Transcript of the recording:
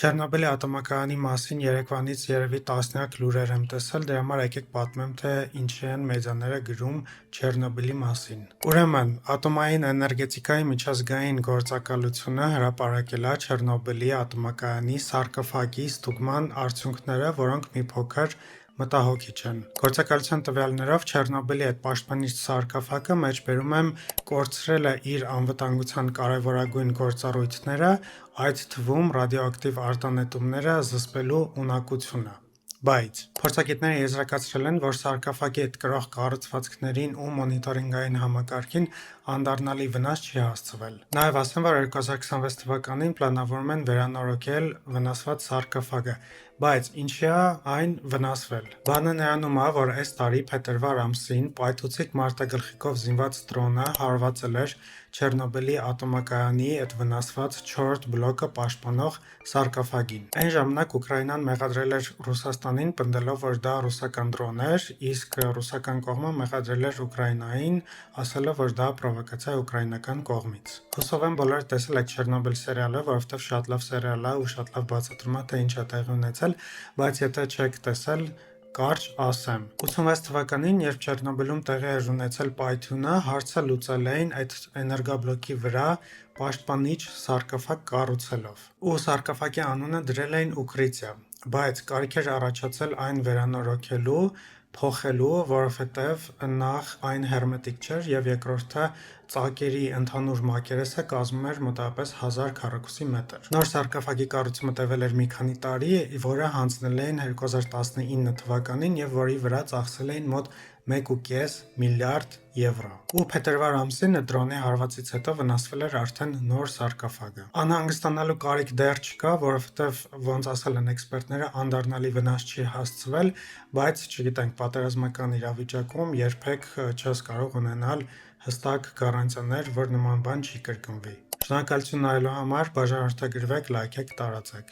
Չեռնոբիլի ատոմակայանի մասին երեկվանից երևի տասնյակ լուրեր եմ տեսել, դրա համար եկեք պատմեմ, թե ինչի են մեդիաները գրում Չեռնոբիլի մասին։ Ուրեմն, Ատոմային էներգետիկայի միջազգային գործակալությունը հրապարակել է Չեռնոբիլի ատոմակայանի սարկոֆագի ստուգման արդյունքները, որոնք մի փոքր մտահոգիչ են։ Գործակալության տվյալներով Չեռնոբիլի այդ պաշտպանիչ սարկոֆագը, մեջբերում եմ, կորցրել է իր անվտանգության կարևորագույն գործառույթները, այդ թվում ռադիոակտիվ արտանետումները զսպելու ունակությունը։ Բայց փորձագետները եզրակացրել են, որ սարկոֆագի հետ կրող կառուցվածքներին ու մոնիտորինգային համակարգին անդառնալի վնաս չի հասցվել։ Նաև ասեմ, որ 2026 թվականին պլանավորում են վերանորոգել վնասված սարկոֆագը, բայց ինչի է այն վնասվել։ Բանը նրանում է, որ այս տարի փետրվար ամսին պայթուցիկ մարտագլխիկով զինված դրոնը հարվածել էր Չեռնոբիլի ատոմակայանի այդ վնասված 4-րդ բլոկը պաշտպանող սարկոֆագին։ Այն ժամանակ Ուկրաինան մեղադրել էր Ռուսաստանին, պնդելով, որ դա ռուսական դրոն էր, իսկ ռուսական կողմը մեղադրել էր Ուկրաինային, ասելով, որ դա պրովոկացիա է ուկրաինական կողմից։ Հուսով եմ բոլորը տեսել եք Չեռնոբիլ սերիալը, որովհետև շատ լավ սերիալ է ու շատ լավ բացատրում է, թե ինչ է տեղի ունեցել, բայց եթե չեք տեսել, կարճ ասեմ։ 86 թվականին, երբ Չեռնոբիլում տեղի էր ունեցել պայթյունը, հարցը լուծել էին այդ էներգաբլոկի վրա պաշտպանիչ սարկոֆագ կառուցելով։ Ու սարկոֆագի անունը դրել էին Ուկրիցիա, բայց կարիք էր առաջացել այն վերանորոգելու, փոխելու, որովհետև նախ այն հերմետիկ չէր եւ երկրորդը ծակերի ընդհանուր մակերեսը կազմում էր մոտավորապես 1000 քառակուսի մետր։ Նոր սարկոֆագի կառուցումը տևել էր մի քանի տարի, որը հանձնել էին 2019 թվականին եւ որի վրա ծախսել էին մոտ 1.5 միլիարդ եվրո։ Ու փետրվար ամսին դրոնի հարվածից հետո վնասվել էր արդեն նոր սարկոֆագը։ Անհանգստանալու կարիք դեռ չկա, որովհետև ոնց ասել են էքսպերտները, անդառնալի վնաս չի հասցվել, բայց չգիտենք, պատերազմական իրավիճակում երբեք չես կարող ունենալ հստակ գարանտիաներ, որ նման բան չի կրկնվի։ Շնորհակալություն նայելու համար, բաժանորդագրվեք, լայքեք, տարածեք։